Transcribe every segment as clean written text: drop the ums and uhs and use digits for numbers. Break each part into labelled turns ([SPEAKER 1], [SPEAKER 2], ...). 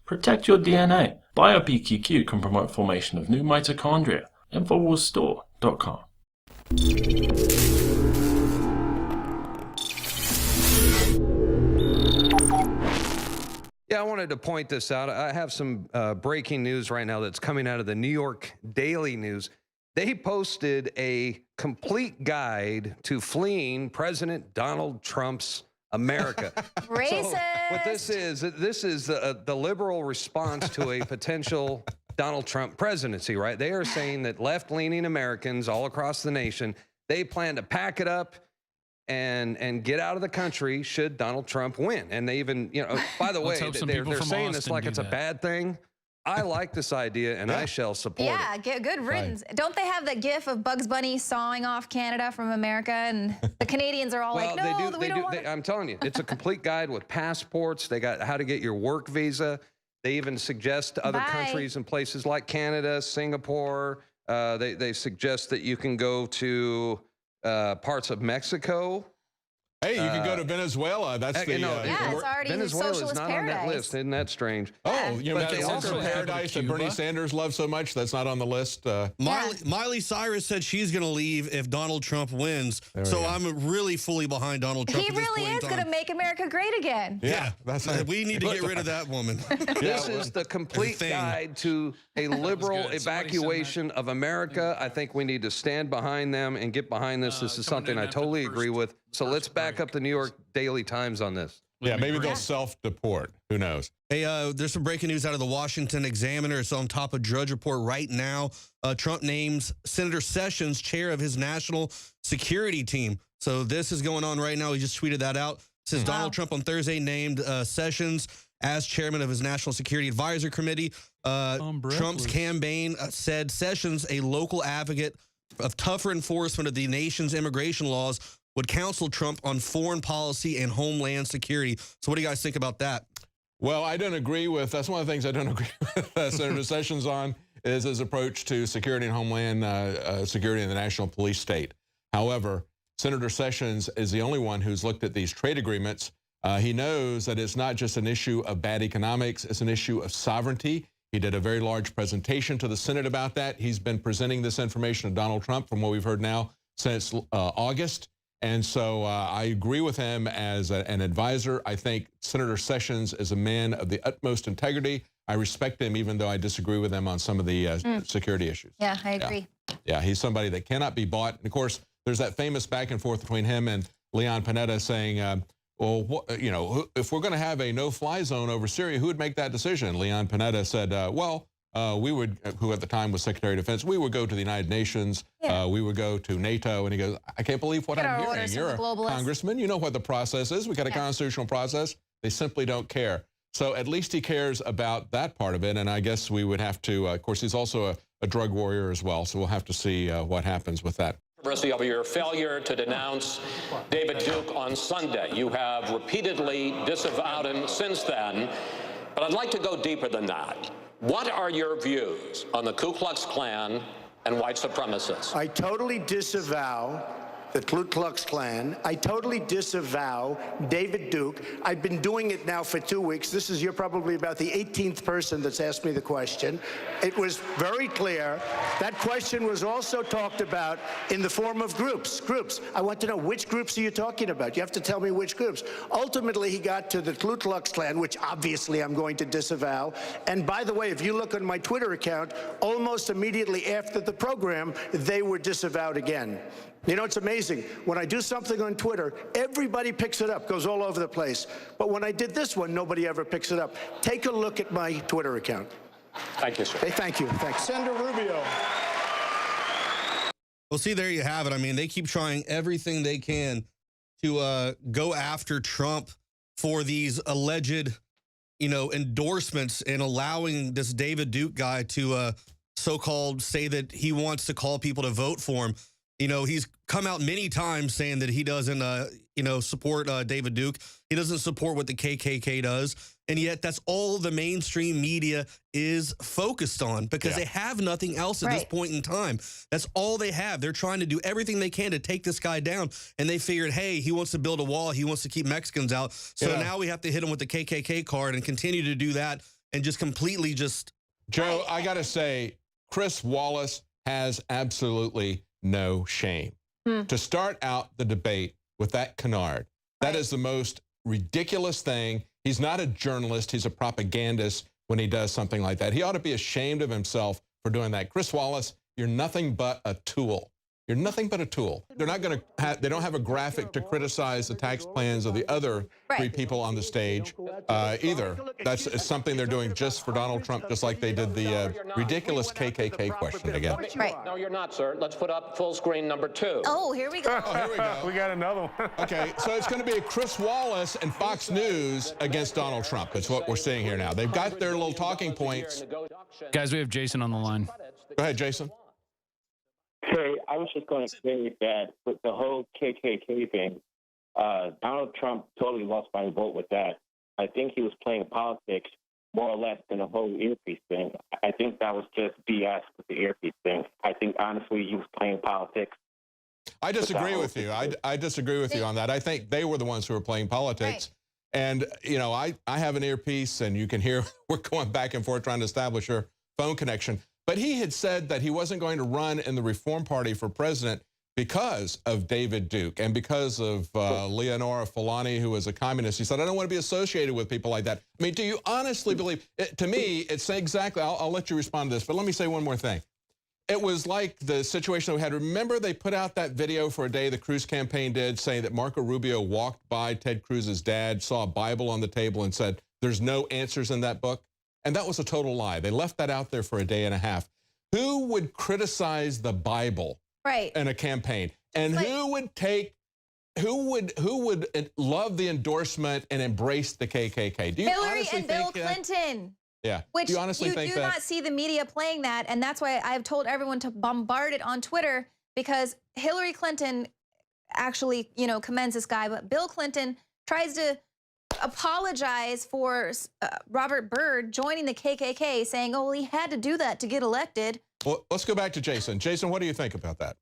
[SPEAKER 1] Protect your DNA. BioPQQ can promote formation of new mitochondria. Infowarsstore.com.
[SPEAKER 2] Yeah, I wanted to point this out. I have some breaking news right now that's coming out of the New York Daily News. They posted a complete guide to fleeing President Donald Trump's America.
[SPEAKER 3] Racist.
[SPEAKER 2] So what this is the liberal response to a potential Donald Trump presidency, right? They are saying that left-leaning Americans all across the nation, they plan to pack it up and get out of the country should Donald Trump win. And they even, by the way, they're saying this like it's a bad thing. I like this idea, and I shall support it.
[SPEAKER 3] Yeah, good riddance. Right. Don't they have the gif of Bugs Bunny sawing off Canada from America, and the Canadians are all like, no, we don't want
[SPEAKER 2] I'm telling you, it's a complete guide with passports. They got how to get your work visa. They even suggest other countries and places like Canada, Singapore. They suggest that you can go to parts of Mexico.
[SPEAKER 4] Hey, you can go to Venezuela. That's the
[SPEAKER 3] yeah, it's already
[SPEAKER 2] Venezuela
[SPEAKER 3] socialist
[SPEAKER 2] is not
[SPEAKER 3] paradise.
[SPEAKER 2] on that list. Isn't that strange?
[SPEAKER 4] Oh,
[SPEAKER 2] but
[SPEAKER 4] they also paradise that Bernie Sanders loves so much. That's not on the list.
[SPEAKER 5] Miley Cyrus said she's going to leave if Donald Trump wins. So I'm really fully behind Donald Trump.
[SPEAKER 3] He really is going to make America great again.
[SPEAKER 4] Yeah, that's
[SPEAKER 5] we need to get rid of that woman.
[SPEAKER 2] This is the complete guide to a liberal evacuation of America. I think we need to stand behind them and get behind this. This is something I totally agree with. So let's back up the New York Daily Times on this.
[SPEAKER 4] Yeah, maybe they'll self-deport. Who knows?
[SPEAKER 5] Hey, there's some breaking news out of the Washington Examiner. It's on top of Drudge Report right now. Trump names Senator Sessions chair of his national security team. So this is going on right now. He just tweeted that out. It says Donald Trump on Thursday named Sessions as chairman of his National Security Advisory Committee. Trump's campaign said Sessions, a local advocate of tougher enforcement of the nation's immigration laws, would counsel Trump on foreign policy and homeland security. So what do you guys think about that?
[SPEAKER 4] Well, I don't agree with, that's one of the things I don't agree with Senator Sessions on, is his approach to security and homeland security in the national police state. However, Senator Sessions is the only one who's looked at these trade agreements. He knows that it's not just an issue of bad economics, it's an issue of sovereignty. He did a very large presentation to the Senate about that. He's been presenting this information to Donald Trump, from what we've heard now, since August. And so I agree with him as an advisor. I think Senator Sessions is a man of the utmost integrity. I respect him, even though I disagree with him on some of the security issues.
[SPEAKER 3] Yeah, I agree.
[SPEAKER 4] Yeah, he's somebody that cannot be bought. And of course, there's that famous back and forth between him and Leon Panetta saying, well, if we're going to have a no-fly zone over Syria, who would make that decision? Leon Panetta said, we would, who at the time was Secretary of Defense, we would go to the United Nations, we would go to NATO, and he goes, I can't believe what I'm hearing. You're a congressman, you know what the process is. We got a constitutional process. They simply don't care. So at least he cares about that part of it, and I guess we would have to, of course, he's also a drug warrior as well, so we'll have to see what happens with that.
[SPEAKER 6] Controversy over your failure to denounce David Duke on Sunday. You have repeatedly disavowed him since then, but I'd like to go deeper than that. What are your views on the Ku Klux Klan and white supremacists?
[SPEAKER 7] I totally disavow the Ku Klux Klan. I totally disavow David Duke. I've been doing it now for 2 weeks. You're probably about the 18th person that's asked me the question. It was very clear. That question was also talked about in the form of groups. I want to know, which groups are you talking about? You have to tell me which groups. Ultimately, he got to the Ku Klux Klan, which obviously I'm going to disavow. And by the way, if you look on my Twitter account, almost immediately after the program, they were disavowed again. You know, it's amazing. When I do something on Twitter, everybody picks it up, goes all over the place. But when I did this one, nobody ever picks it up. Take a look at my Twitter account.
[SPEAKER 6] Thank you, sir.
[SPEAKER 7] Hey, thank you. Thanks.
[SPEAKER 8] Senator Rubio.
[SPEAKER 5] Well, see, there you have it. I mean, they keep trying everything they can to go after Trump for these alleged, endorsements, and allowing this David Duke guy to so-called say that he wants to call people to vote for him. He's come out many times saying that he doesn't, support David Duke. He doesn't support what the KKK does. And yet that's all the mainstream media is focused on, because they have nothing else at this point in time. That's all they have. They're trying to do everything they can to take this guy down. And they figured, hey, he wants to build a wall. He wants to keep Mexicans out. So now we have to hit him with the KKK card and continue to do that and just completely just.
[SPEAKER 4] Joe, I got to say, Chris Wallace has absolutely no shame. To start out the debate with that canard, that is the most ridiculous thing. He's not a journalist. He's a propagandist when he does something like that. He ought to be ashamed of himself for doing that. Chris Wallace, you're nothing but a tool. You're nothing but a tool. They're not going to they don't have a graphic to criticize the tax plans of the other three people on the stage either. That's something they're doing just for Donald Trump, just like they did the ridiculous KKK question again.
[SPEAKER 3] Right.
[SPEAKER 6] No, you're not, sir. Let's put up full screen number 2.
[SPEAKER 3] Oh, here we go.
[SPEAKER 4] Oh, here we go.
[SPEAKER 8] We got another one.
[SPEAKER 4] Okay, so it's going to be Chris Wallace and Fox News against Donald Trump. That's what we're seeing here now. They've got their little talking points.
[SPEAKER 9] Guys, we have Jason on the line.
[SPEAKER 4] Go ahead, Jason.
[SPEAKER 10] Hey, I was just going to say that with the whole KKK thing, Donald Trump totally lost my vote with that. I think he was playing politics more or less than the whole earpiece thing. I think that was just BS with the earpiece thing. I think, honestly, he was playing politics.
[SPEAKER 4] I disagree with you. I disagree with you on that. I think they were the ones who were playing politics. Right. And, you know, I have an earpiece, and you can hear we're going back and forth trying to establish your phone connection. But he had said that he wasn't going to run in the Reform Party for president because of David Duke and because of Leonora Fulani, who was a communist. He said, I don't want to be associated with people like that. I mean, do you honestly believe it? To me, it's exactly, I'll let you respond to this, but let me say one more thing. It was like the situation we had. Remember, they put out that video for a day the Cruz campaign did saying that Marco Rubio walked by Ted Cruz's dad, saw a Bible on the table and said, there's no answers in that book. And that was a total lie. They left that out there for a day and a half. Who would criticize the Bible in a campaign? And who would love the endorsement and embrace the KKK? Do you
[SPEAKER 3] Hillary
[SPEAKER 4] honestly
[SPEAKER 3] and Bill
[SPEAKER 4] think
[SPEAKER 3] Clinton.
[SPEAKER 4] Yeah.
[SPEAKER 3] Which
[SPEAKER 4] do you honestly think
[SPEAKER 3] do not see the media playing that, and that's why I've told everyone to bombard it on Twitter, because Hillary Clinton actually, you know, commends this guy, but Bill Clinton tries to apologize for Robert Byrd joining the KKK, saying, oh, well, he had to do that to get elected.
[SPEAKER 4] Well, let's go back to Jason. Jason, what do you think about that?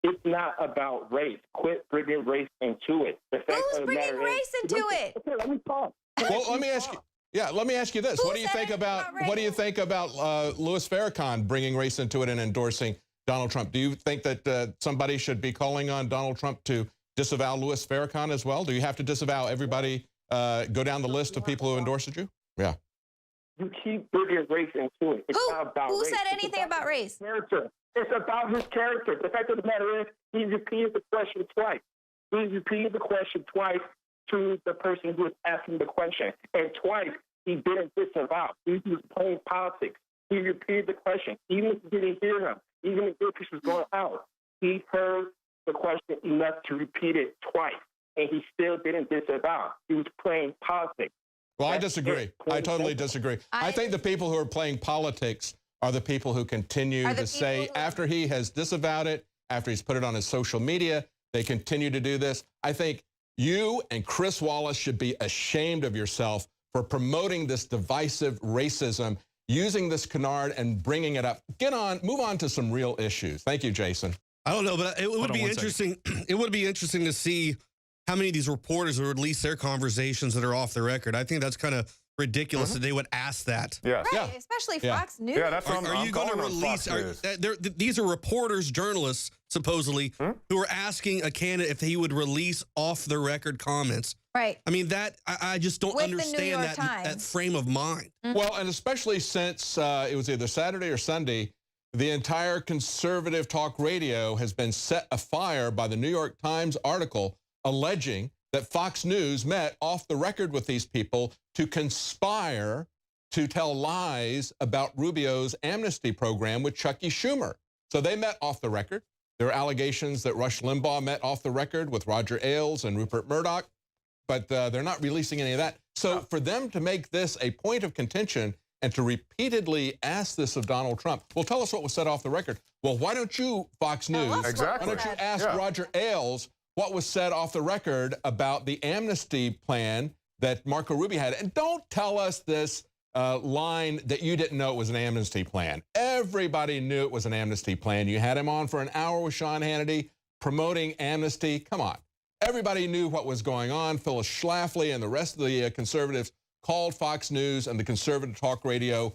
[SPEAKER 10] It's not about race. Quit bringing race into it.
[SPEAKER 3] Who's bringing race into it?
[SPEAKER 10] Okay, let me talk.
[SPEAKER 4] Well, let me ask you. Yeah, let me ask you this. What do you think about Louis Farrakhan bringing race into it and endorsing Donald Trump? Do you think that somebody should be calling on Donald Trump to disavow Louis Farrakhan as well? Do you have to disavow everybody? Go down the list of people who endorsed you? Yeah.
[SPEAKER 10] You keep bringing race into it. It's not about
[SPEAKER 3] who
[SPEAKER 10] race.
[SPEAKER 3] said anything about race?
[SPEAKER 10] Character. It's about his character. The fact of the matter is, he repeated the question twice. He repeated the question twice to the person who was asking the question. And twice, he didn't disavow. He was playing politics. He repeated the question. Even if you didn't hear him, even if the earpiece was going out, he heard the question enough to repeat it twice. And he still didn't disavow. He was playing politics.
[SPEAKER 4] Well, I disagree. I totally disagree. I think the people who are playing politics are the people who continue to say, after he has disavowed it, after he's put it on his social media, they continue to do this. I think you and Chris Wallace should be ashamed of yourself for promoting this divisive racism, using this canard and bringing it up. Move on to some real issues. Thank you, Jason.
[SPEAKER 5] I don't know, but it would be interesting. It would be interesting to see how many of these reporters would release their conversations that are off the record. I think that's kind of ridiculous that they would ask that.
[SPEAKER 8] Yeah.
[SPEAKER 3] Right, especially Fox News.
[SPEAKER 8] Yeah, that's
[SPEAKER 5] Are you going to release? These are reporters, journalists, supposedly, who are asking a candidate if he would release off the record comments.
[SPEAKER 3] Right.
[SPEAKER 5] I mean, I just don't
[SPEAKER 3] With the New
[SPEAKER 5] understand
[SPEAKER 3] York
[SPEAKER 5] that
[SPEAKER 3] Times.
[SPEAKER 5] frame of mind.
[SPEAKER 4] Well, and especially since it was either Saturday or Sunday, the entire conservative talk radio has been set afire by the New York Times article alleging that Fox News met off the record with these people to conspire to tell lies about Rubio's amnesty program with Chuck Schumer. So they met off the record. There are allegations that Rush Limbaugh met off the record with Roger Ailes and Rupert Murdoch, but they're not releasing any of that. So for them to make this a point of contention and to repeatedly ask this of Donald Trump, well, tell us what was said off the record. Well, why don't you, Fox News, why don't you ask Roger Ailes what was said off the record about the amnesty plan that Marco Rubio had? And don't tell us this line that you didn't know it was an amnesty plan. Everybody knew it was an amnesty plan. You had him on for an hour with Sean Hannity promoting amnesty. Come on. Everybody knew what was going on. Phyllis Schlafly and the rest of the conservatives called Fox News and the conservative talk radio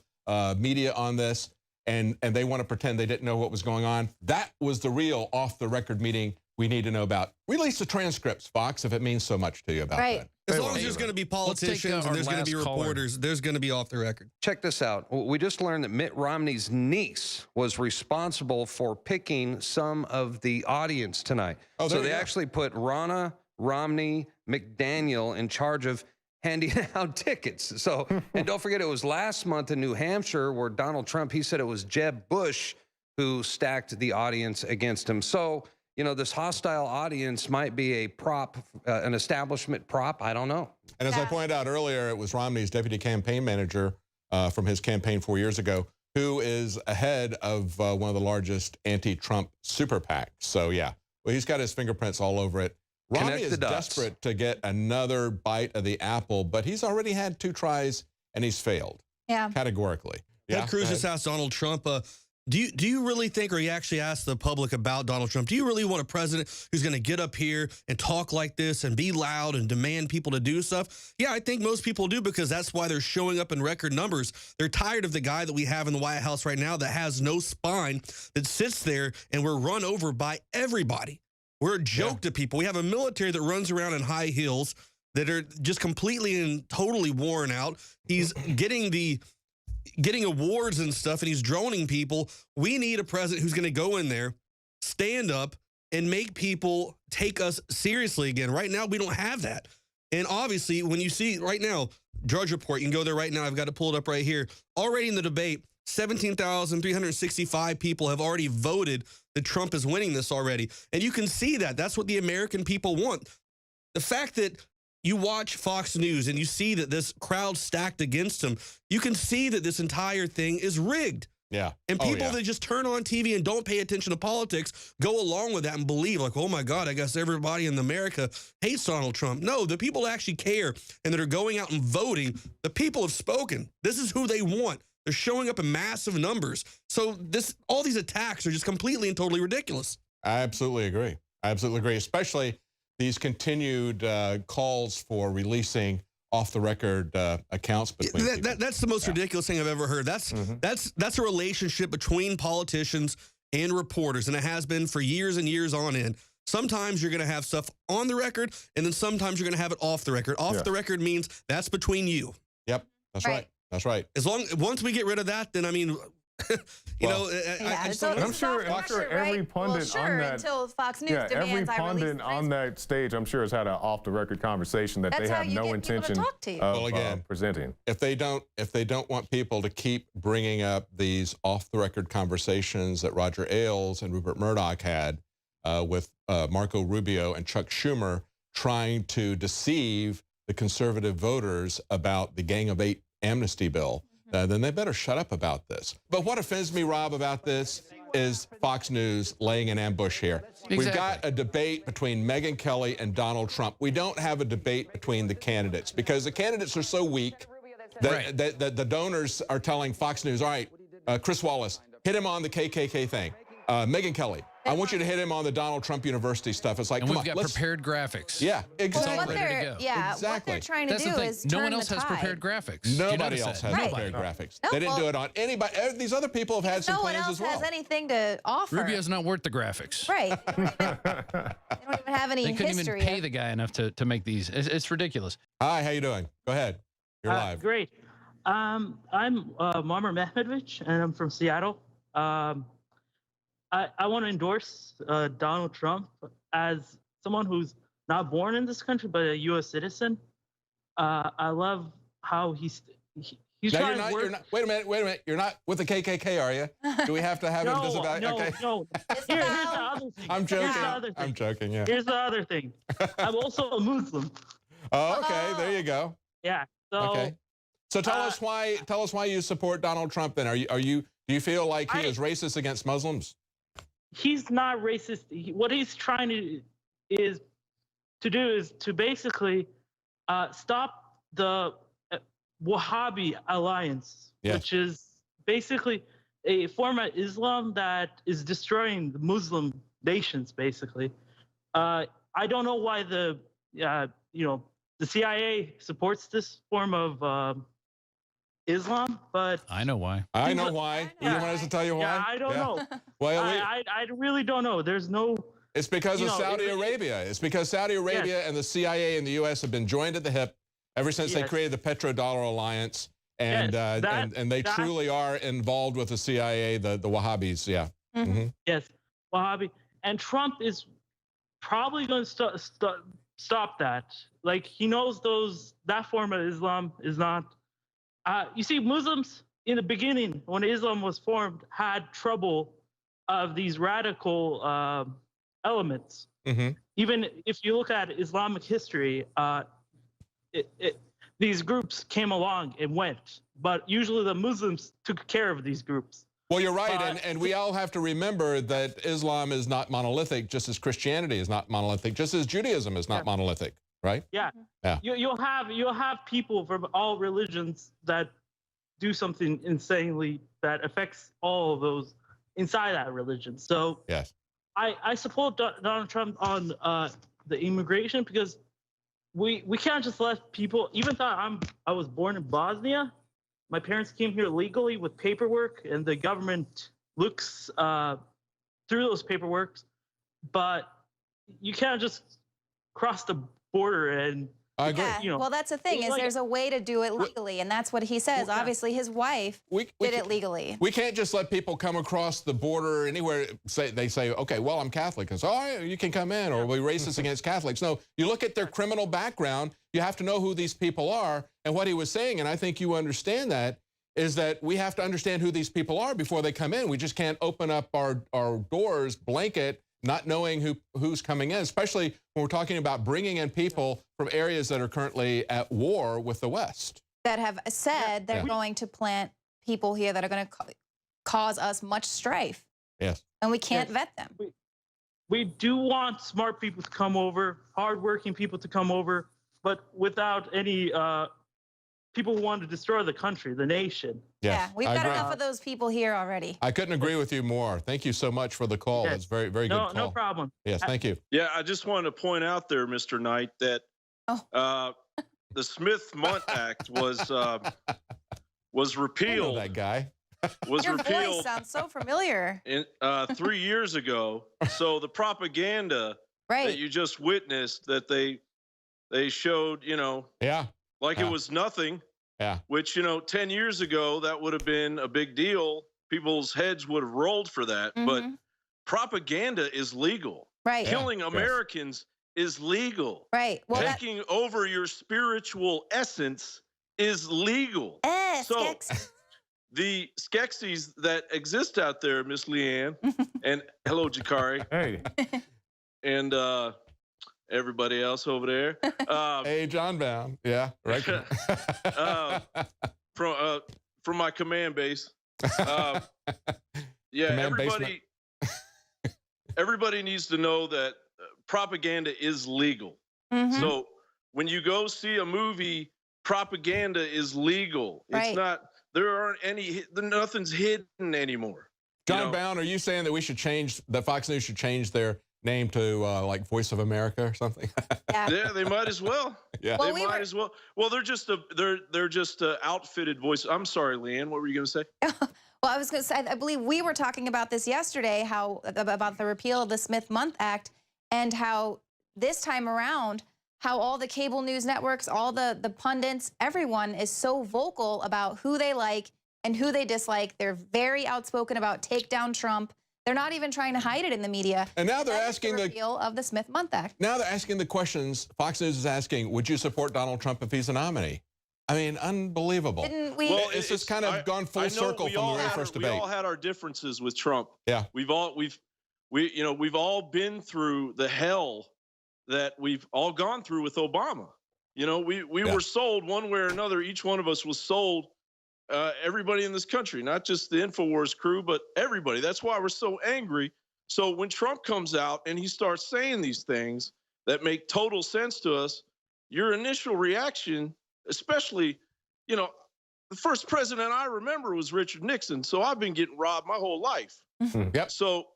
[SPEAKER 4] media on this, and they want to pretend they didn't know what was going on. That was the real off-the-record meeting we need to know about. Release the transcripts, Fox, if it means so much to you about that.
[SPEAKER 5] As long as there's going to be politicians and there's going to be reporters, there's going to be off the record.
[SPEAKER 2] Check this out. We just learned that Mitt Romney's niece was responsible for picking some of the audience tonight.
[SPEAKER 4] Oh,
[SPEAKER 2] so they actually put Ronna Romney McDaniel in charge of handing out tickets. So, and don't forget, it was last month in New Hampshire where Donald Trump, he said it was Jeb Bush who stacked the audience against him. So, you know, this hostile audience might be a prop, an establishment prop. I don't know.
[SPEAKER 4] And as I pointed out earlier, it was Romney's deputy campaign manager from his campaign 4 years ago, who is ahead of one of the largest anti-Trump super PACs. So, yeah, well, he's got his fingerprints all over it. Romney is desperate to get another bite of the apple, but he's already had 2 tries and he's failed.
[SPEAKER 3] Yeah.
[SPEAKER 4] Categorically.
[SPEAKER 5] Ted Cruz just asked Donald Trump, do you really think, or he actually asked the public about Donald Trump, do you really want a president who's going to get up here and talk like this and be loud and demand people to do stuff? Yeah, I think most people do, because that's why they're showing up in record numbers. They're tired of the guy that we have in the White House right now that has no spine, that sits there and we're run over by everybody. We're a joke to people. We have a military that runs around in high heels that are just completely and totally worn out. He's getting awards and stuff, and he's droning people. We need a president who's going to go in there, stand up, and make people take us seriously again. Right now, we don't have that. And obviously, when you see right now, Drudge Report, you can go there right now. I've got to pull it up right here. Already in the debate, 17,365 people have already voted that Trump is winning this already. And you can see that. That's what the American people want. The fact that you watch Fox News and you see that this crowd stacked against him, you can see that this entire thing is rigged.
[SPEAKER 4] Yeah.
[SPEAKER 5] And people that just turn on TV and don't pay attention to politics go along with that and believe, like, oh my God, I guess everybody in America hates Donald Trump. No, the people that actually care and that are going out and voting, the people have spoken. This is who they want. They're showing up in massive numbers. So all these attacks are just completely and totally ridiculous.
[SPEAKER 4] I absolutely agree. I absolutely agree, especially these continued calls for releasing off-the-record accounts between people.
[SPEAKER 5] That's the most ridiculous thing I've ever heard. That's a relationship between politicians and reporters, and it has been for years and years on end. Sometimes you're going to have stuff on the record, and then sometimes you're going to have it off the record. Off the record means that's between you.
[SPEAKER 4] Yep, that's right. That's right.
[SPEAKER 5] Once we get rid of that, then I mean,
[SPEAKER 8] I'm sure every pundit on that.
[SPEAKER 3] Until Fox News demands
[SPEAKER 8] every pundit on that stage, I'm sure, has had an off-the-record conversation that they have no intention of presenting.
[SPEAKER 4] If they don't want people to keep bringing up these off-the-record conversations that Roger Ailes and Rupert Murdoch had with Marco Rubio and Chuck Schumer, trying to deceive the conservative voters about the Gang of Eight amnesty bill, then they better shut up about this. But what offends me, Rob, about this is Fox News laying an ambush here. Exactly. We've got a debate between Megyn Kelly and Donald Trump. We don't have a debate between the candidates because the candidates are so weak that, that the donors are telling Fox News, all right, Chris Wallace, hit him on the KKK thing. Megyn Kelly, I want you to hit him on the Donald Trump University stuff. It's like,
[SPEAKER 9] and we've got prepared graphics.
[SPEAKER 4] Yeah, exactly.
[SPEAKER 3] Well, what they're trying to do is
[SPEAKER 9] no one else has prepared graphics.
[SPEAKER 4] Nobody else has prepared graphics. They didn't do it on anybody. These other people have had some plans as well.
[SPEAKER 3] No one else has anything to offer.
[SPEAKER 9] Rubio's not worth the graphics.
[SPEAKER 3] Right. They don't even have any history.
[SPEAKER 9] They couldn't even pay the guy enough to make these. It's ridiculous.
[SPEAKER 4] Hi, how you doing? Go ahead. You're live.
[SPEAKER 11] Great. I'm Muammar Mehmedovich, and I'm from Seattle. I want to endorse Donald Trump as someone who's not born in this country, but a U.S. citizen. I love how he's trying to work.
[SPEAKER 4] Wait a minute. You're not with the KKK, are you? Do we have to have him disavow?
[SPEAKER 11] No. Here's the other thing.
[SPEAKER 4] I'm joking. I'm joking, yeah.
[SPEAKER 11] Here's the other thing. I'm also a Muslim.
[SPEAKER 4] Oh, okay. There you go.
[SPEAKER 11] Yeah. So,
[SPEAKER 4] okay. So tell us why you support Donald Trump then. Do you feel like he is racist against Muslims?
[SPEAKER 11] He's not racist. What he's trying to do is to basically stop the Wahhabi alliance, which is basically a form of Islam that is destroying the Muslim nations. Basically, I don't know why the the CIA supports this form of Islam, but
[SPEAKER 4] I know why. I know why. You want us to tell you why?
[SPEAKER 11] Yeah, I don't know.
[SPEAKER 4] Well,
[SPEAKER 11] I really don't know. There's no.
[SPEAKER 4] It's because of Saudi Arabia. It's because Saudi Arabia and the CIA and the U.S. have been joined at the hip ever since they created the petrodollar alliance, and they truly are involved with the CIA, the Wahhabis. Yeah.
[SPEAKER 11] Yes, Wahhabi, and Trump is probably going to stop that. Like, he knows that form of Islam is not. You see, Muslims in the beginning, when Islam was formed, had trouble of these radical elements. Even if you look at Islamic history, these groups came along and went, but usually the Muslims took care of these groups.
[SPEAKER 4] Well, you're right, and we all have to remember that Islam is not monolithic, just as Christianity is not monolithic, just as Judaism is not monolithic. Right?
[SPEAKER 11] Yeah. You'll have people from all religions that do something insanely that affects all of those inside that religion. So
[SPEAKER 4] yes,
[SPEAKER 11] I support Donald Trump on the immigration, because we can't just let people. Even though I was born in Bosnia, my parents came here legally with paperwork, and the government looks through those paperwork, but you can't just cross the border and
[SPEAKER 4] I agree.
[SPEAKER 3] Yeah. Well, that's the thing, is there's a way to do it legally, and that's what he says. Obviously, his wife did it legally.
[SPEAKER 4] We can't just let people come across the border anywhere. They say, okay, well, I'm Catholic, and so you can come in, or we racist against Catholics. No, you look at their criminal background. You have to know who these people are. And what he was saying, and I think you understand that, is that we have to understand who these people are before they come in. We just can't open up our doors, blanket, not knowing who's coming in, especially when we're talking about bringing in people from areas that are currently at war with the West.
[SPEAKER 3] That have said they're going to plant people here that are going to cause us much strife.
[SPEAKER 4] Yes.
[SPEAKER 3] And we can't vet them.
[SPEAKER 11] We do want smart people to come over, hardworking people to come over, but without any people who want to destroy the country, the nation.
[SPEAKER 4] Yes,
[SPEAKER 3] yeah, we've got enough of those people here already.
[SPEAKER 4] I couldn't agree with you more. Thank you so much for the call. It's very, very good call.
[SPEAKER 11] No problem.
[SPEAKER 4] Yes, thank you.
[SPEAKER 12] Yeah, I just wanted to point out there, Mr. Knight, that the Smith-Mundt Act was repealed.
[SPEAKER 4] I know that guy.
[SPEAKER 3] Your voice sounds so familiar.
[SPEAKER 12] 3 years ago. So the propaganda that you just witnessed, that they showed, like it was nothing.
[SPEAKER 4] Yeah.
[SPEAKER 12] Which, 10 years ago, that would have been a big deal. People's heads would have rolled for that. But propaganda is legal.
[SPEAKER 3] Right.
[SPEAKER 12] Killing Americans is legal.
[SPEAKER 3] Right.
[SPEAKER 12] Well, taking over your spiritual essence is legal. So the Skeksis that exist out there, Miss Leanne, and hello, Jakari.
[SPEAKER 8] Hey.
[SPEAKER 12] And everybody else over there.
[SPEAKER 4] Hey, John Bound. Yeah, right.
[SPEAKER 12] From my command base. Everybody needs to know that propaganda is legal. So when you go see a movie, propaganda is legal. It's not. Nothing's hidden anymore.
[SPEAKER 4] John Bound, are you saying that we should change, that Fox News should change their name to like Voice of America or something?
[SPEAKER 12] Yeah, they might as well.
[SPEAKER 4] Yeah,
[SPEAKER 12] they might as well. Well, they're just a outfitted voice. I'm sorry, Leanne. What were you going to say?
[SPEAKER 3] Well, I was going to say, I believe we were talking about this yesterday, about the repeal of the Smith-Mundt Act, and how this time around, how all the cable news networks, all the pundits, everyone is so vocal about who they like and who they dislike. They're very outspoken about take down Trump. They're not even trying to hide it in the media.
[SPEAKER 4] And now they're asking
[SPEAKER 3] the repeal of the Smith-Mundt Act.
[SPEAKER 4] Now they're asking the questions. Fox News is asking, would you support Donald Trump if he's a nominee? I mean, unbelievable.
[SPEAKER 3] Didn't we?
[SPEAKER 12] Well,
[SPEAKER 4] it's just kind of gone full circle from the very first debate.
[SPEAKER 12] We all had our differences with Trump.
[SPEAKER 4] Yeah.
[SPEAKER 12] We've all been through the hell that we've all gone through with Obama. We were sold one way or another. Each one of us was sold. Everybody in this country, not just the Infowars crew, but everybody. That's why we're so angry. So when Trump comes out and he starts saying these things that make total sense to us, your initial reaction, especially, the first president I remember was Richard Nixon. So I've been getting robbed my whole life.
[SPEAKER 4] Yep.
[SPEAKER 12] So,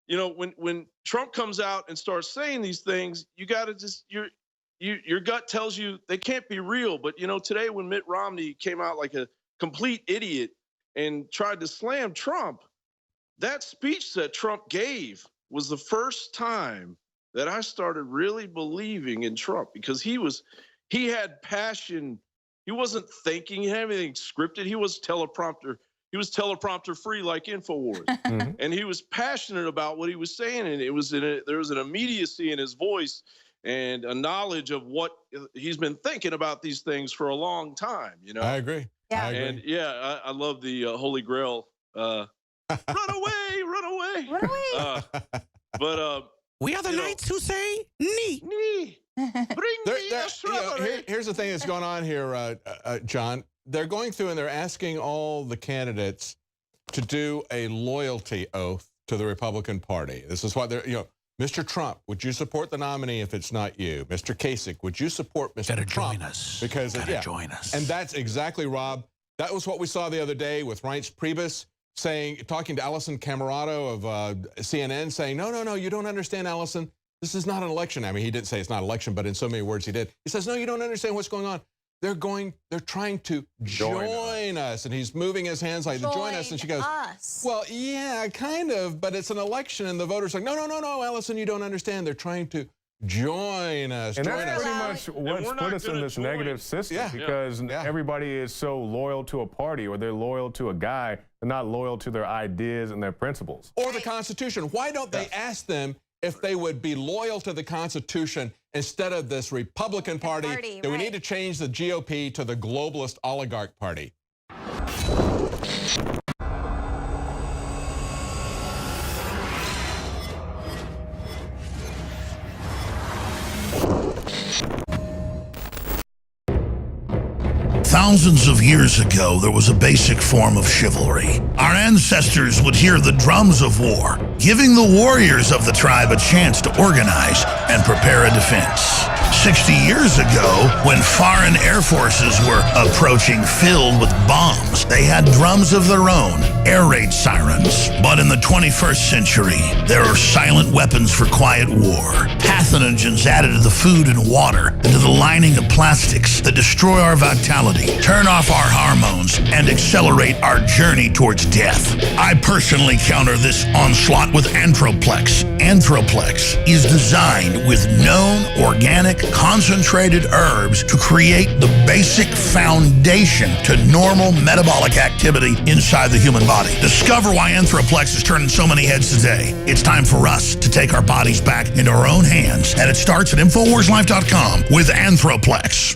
[SPEAKER 12] when Trump comes out and starts saying these things, you got to your gut tells you they can't be real. But, you know, today when Mitt Romney came out like a complete idiot and tried to slam Trump, that speech that Trump gave was the first time that I started really believing in Trump, because he had passion. He wasn't thinking, he had everything scripted. He was teleprompter free like Infowars. And he was passionate about what he was saying. And there was an immediacy in his voice and a knowledge of what he's been thinking about these things for a long time, you know?
[SPEAKER 4] I agree.
[SPEAKER 3] Yeah.
[SPEAKER 12] And yeah, I love the Holy Grail. Run away, run away.
[SPEAKER 3] Run away.
[SPEAKER 12] But
[SPEAKER 5] we are the knights who say knee.
[SPEAKER 12] Bring me a strawberry.
[SPEAKER 4] Here's the thing that's going on here, John. They're going through and they're asking all the candidates to do a loyalty oath to the Republican Party. This is what they're, you know, Mr. Trump, would you support the nominee if it's not you? Mr. Kasich, would you support Mr. Trump?
[SPEAKER 9] Join us.
[SPEAKER 4] Because
[SPEAKER 9] Join us.
[SPEAKER 4] And that's exactly, Rob. That was what we saw the other day with Reince Priebus talking to Allison Camerado of CNN, saying, no, you don't understand, Allison. This is not an election. I mean, he didn't say it's not an election, but in so many words he did. He says, no, you don't understand what's going on. They're trying to join us. And he's moving his hands like, join us. And she goes, well, yeah, kind of, but it's an election. And the voters are like, no, Allison, you don't understand. They're trying to join us.
[SPEAKER 8] And that's pretty much what's put us in this negative system, because everybody is so loyal to a party, or they're loyal to a guy, they're not loyal to their ideas and their principles.
[SPEAKER 4] Or the Constitution. Why don't they ask them if they would be loyal to the Constitution instead of this Republican Party that we need to change the GOP to the globalist oligarch party?
[SPEAKER 13] Thousands of years ago, there was a basic form of chivalry. Our ancestors would hear the drums of war, giving the warriors of the tribe a chance to organize and prepare a defense. 60 years ago, when foreign air forces were approaching filled with bombs, they had drums of their own, air raid sirens. But in the 21st century, there are silent weapons for quiet war. Pathogens added to the food and water, and to the lining of plastics that destroy our vitality, turn off our hormones, and accelerate our journey towards death. I personally counter this onslaught with Anthroplex. Anthroplex is designed with known organic concentrated herbs to create the basic foundation to normal metabolic activity inside the human body. Discover why Anthroplex is turning so many heads today. It's time for us to take our bodies back into our own hands, and it starts at InfoWarsLife.com with Anthroplex.